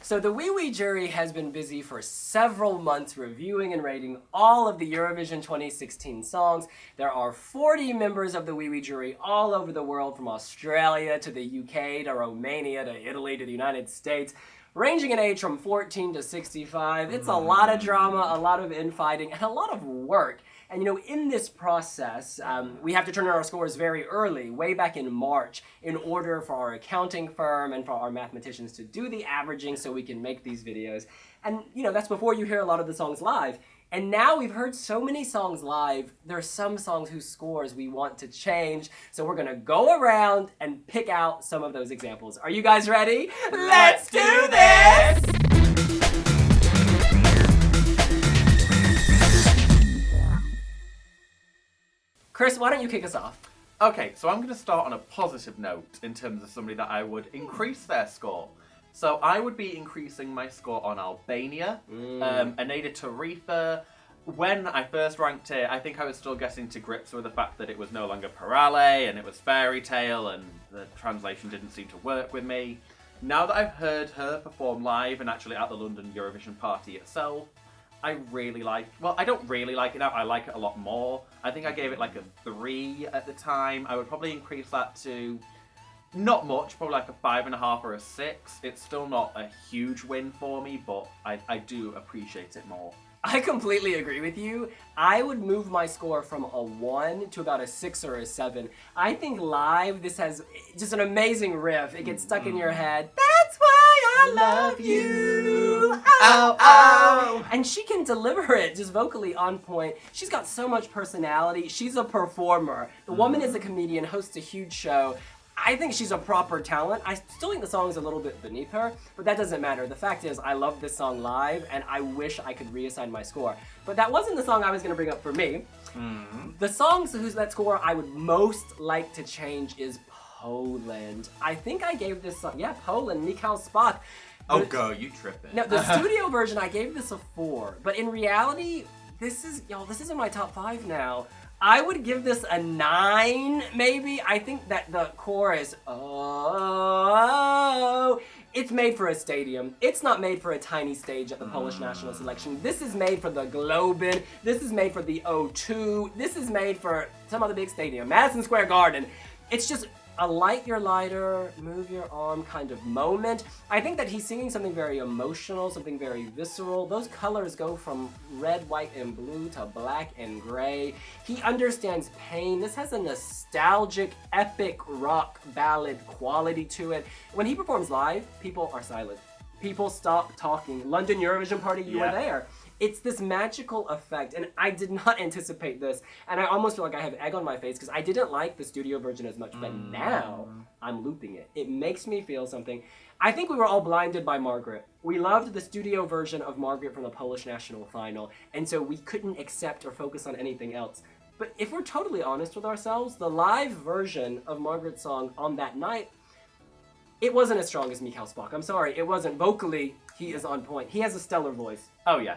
So the Wiwi Jury has been busy for several months reviewing and rating all of the Eurovision 2016 songs. There are 40 members of the Wiwi Jury all over the world, from Australia to the UK to Romania to Italy to the United States, ranging in age from 14 to 65. It's a lot of drama, a lot of infighting, and a lot of work. And in this process, we have to turn in our scores very early, way back in March, in order for our accounting firm and for our mathematicians to do the averaging so we can make these videos. And, that's before you hear a lot of the songs live. And now we've heard so many songs live, there are some songs whose scores we want to change. So we're going to go around and pick out some of those examples. Are you guys ready? Let's do this! Chris, why don't you kick us off? Okay, so I'm going to start on a positive note in terms of somebody that I would increase their score. So I would be increasing my score on Albania, Aneda Tarifa. When I first ranked it, I think I was still getting to grips with the fact that it was no longer Parale and it was Fairy Tale and the translation didn't seem to work with me. Now that I've heard her perform live and actually at the London Eurovision party itself, I really like, well, I don't really like it now, I like it a lot more. I think I gave it like a 3 at the time. I would probably increase that to, not much, probably like a 5.5 or a 6. It's still not a huge win for me, but I do appreciate it more. I completely agree with you. I would move my score from a 1 to about a 6 or a 7. I think live, this has just an amazing riff. It gets stuck in your head. That's why I love you. Oh, oh. And she can deliver it just vocally on point. She's got so much personality. She's a performer. The woman is a comedian, hosts a huge show. I think she's a proper talent. I still think the song is a little bit beneath her, but that doesn't matter. The fact is, I love this song live, and I wish I could reassign my score. But that wasn't the song I was going to bring up for me. The songs whose that score I would most like to change is Poland. I think I gave this song, Poland, Michał Spock. Oh, go, you tripping. No, the studio version, I gave this a 4. But in reality, this is in my top 5 now. I would give this a 9, maybe. I think that the chorus, oh, it's made for a stadium. It's not made for a tiny stage at the Polish national selection. This is made for the Globin. This is made for the O2. This is made for some other big stadium, Madison Square Garden. It's just a light your lighter, move your arm kind of moment. I think that he's singing something very emotional, something very visceral. Those colors go from red, white, and blue to black and gray. He understands pain. This has a nostalgic, epic rock ballad quality to it. When he performs live, people are silent. People stop talking. London Eurovision party, you were there. It's this magical effect, and I did not anticipate this, and I almost feel like I have egg on my face because I didn't like the studio version as much, but now I'm looping it. It makes me feel something. I think we were all blinded by Margaret. We loved the studio version of Margaret from the Polish national final, and so we couldn't accept or focus on anything else. But if we're totally honest with ourselves, the live version of Margaret's song on that night, it wasn't as strong as Michał Spock. I'm sorry, it wasn't. Vocally, he is on point. He has a stellar voice. Oh yeah,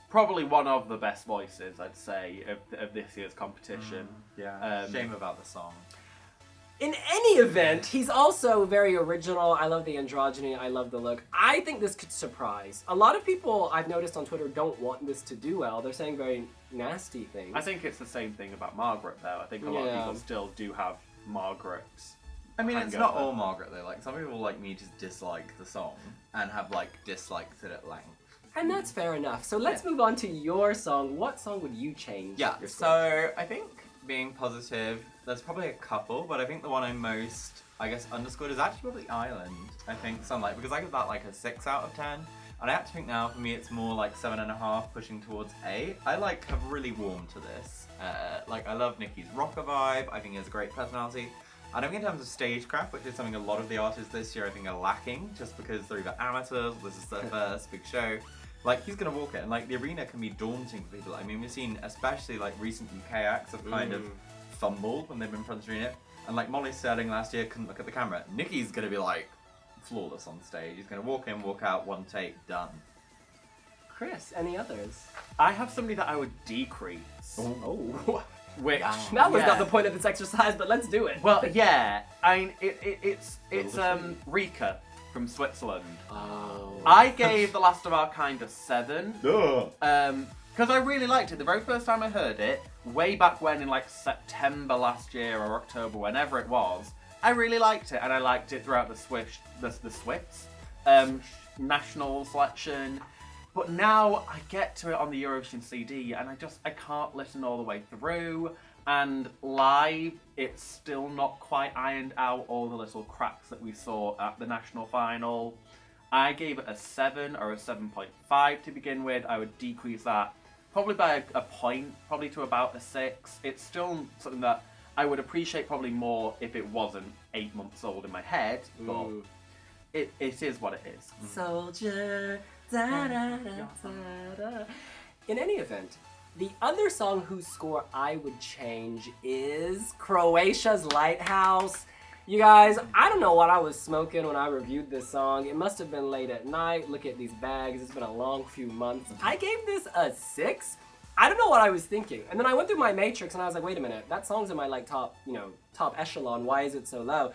probably one of the best voices, I'd say, of this year's competition. Shame about the song. In any event, he's also very original. I love the androgyny. I love the look. I think this could surprise. A lot of people I've noticed on Twitter don't want this to do well. They're saying very nasty things. I think it's the same thing about Margaret, though. I think a lot of people still do have Margaret's. I mean, it's not all Margaret, though. Like, some people, like me, just dislike the song and have, like, disliked it at length. And that's fair enough. So let's move on to your song. What song would you change? Yeah, so I think being positive, there's probably a couple, but I think the one I most, underscored is actually probably Island. I think Sunlight, because I give that like a 6 out of 10. And I have to think now, for me, it's more like 7.5, pushing towards 8. I have really warmed to this. I love Nicki's rocker vibe. I think he has a great personality. And I think in terms of stagecraft, which is something a lot of the artists this year I think are lacking, just because they're either amateurs, this is their first big show. He's gonna walk it, and the arena can be daunting for people. I mean, we've seen, especially recent UK acts have kind of fumbled when they've been in front of the arena. And Molly Sterling last year couldn't look at the camera. Nicki's gonna be flawless on stage. He's gonna walk in, walk out, one take, done. Chris, any others? I have somebody that I would decrease. Oh. Which that was not the point of this exercise, but let's do it. Well, yeah. I mean, it's Rika. from Switzerland. Oh. I gave The Last of Our Kind a 7. Ugh. Because I really liked it. The very first time I heard it, way back when in like September last year or October, whenever it was, I really liked it, and I liked it throughout the Swiss national selection. But now I get to it on the Eurovision CD, and I can't listen all the way through. And live, it's still not quite ironed out all the little cracks that we saw at the national final. I gave it a 7 or a 7.5 to begin with. I would decrease that probably by a point, probably to about a 6. It's still something that I would appreciate probably more if it wasn't 8 months old in my head, but it is what it is. Soldier. Da, da, da, da, da. In any event, the other song whose score I would change is Croatia's Lighthouse. You guys, I don't know what I was smoking when I reviewed this song. It must have been late at night. Look at these bags. It's been a long few months. I gave this a 6. I don't know what I was thinking. And then I went through my matrix and I was like, wait a minute, that song's in my like top echelon. Why is it so low?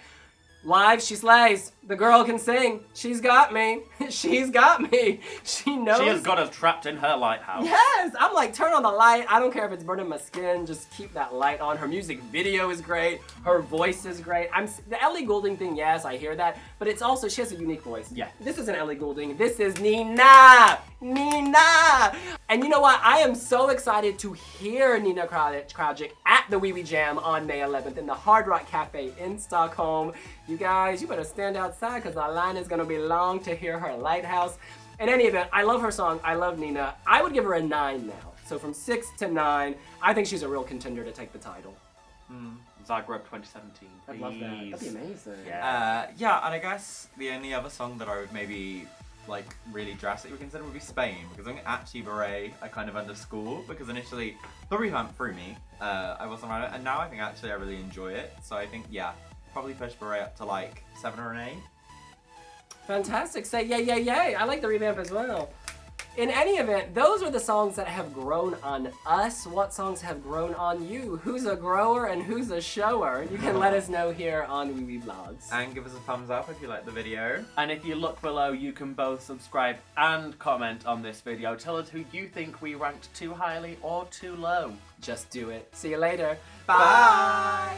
Live, she slays. The girl can sing. She's got me. She's got me. She knows. She has got us trapped in her lighthouse. Yes! I'm like, turn on the light. I don't care if it's burning my skin. Just keep that light on. Her music video is great. Her voice is great. The Ellie Goulding thing, yes, I hear that. But it's also, she has a unique voice. Yeah. This isn't Ellie Goulding. This is Nina! Nina! And you know what? I am so excited to hear Nina Krajic at the Wiwi Jam on May 11th in the Hard Rock Cafe in Stockholm. You guys, you better stand outside because the line is going to be long to hear her Lighthouse. In any event, I love her song. I love Nina. I would give her a 9 now. So from 6 to 9, I think she's a real contender to take the title. Zagreb 2017. I'd love that. That'd be amazing. Yeah. Yeah, and I guess the only other song that I would maybe like really drastically consider would be Spain, because I think actually Beret I kind of underscore, because initially the revamp threw me. I wasn't around it, and now I think actually I really enjoy it. So I think probably push Beret up to like 7 or an 8. Fantastic. Say yay, yay, yay. I like the revamp as well. In any event, those are the songs that have grown on us. What songs have grown on you? Who's a grower and who's a shower? You can let us know here on Wiwi Vlogs. And give us a thumbs up if you like the video. And if you look below, you can both subscribe and comment on this video. Tell us who you think we ranked too highly or too low. Just do it. See you later. Bye.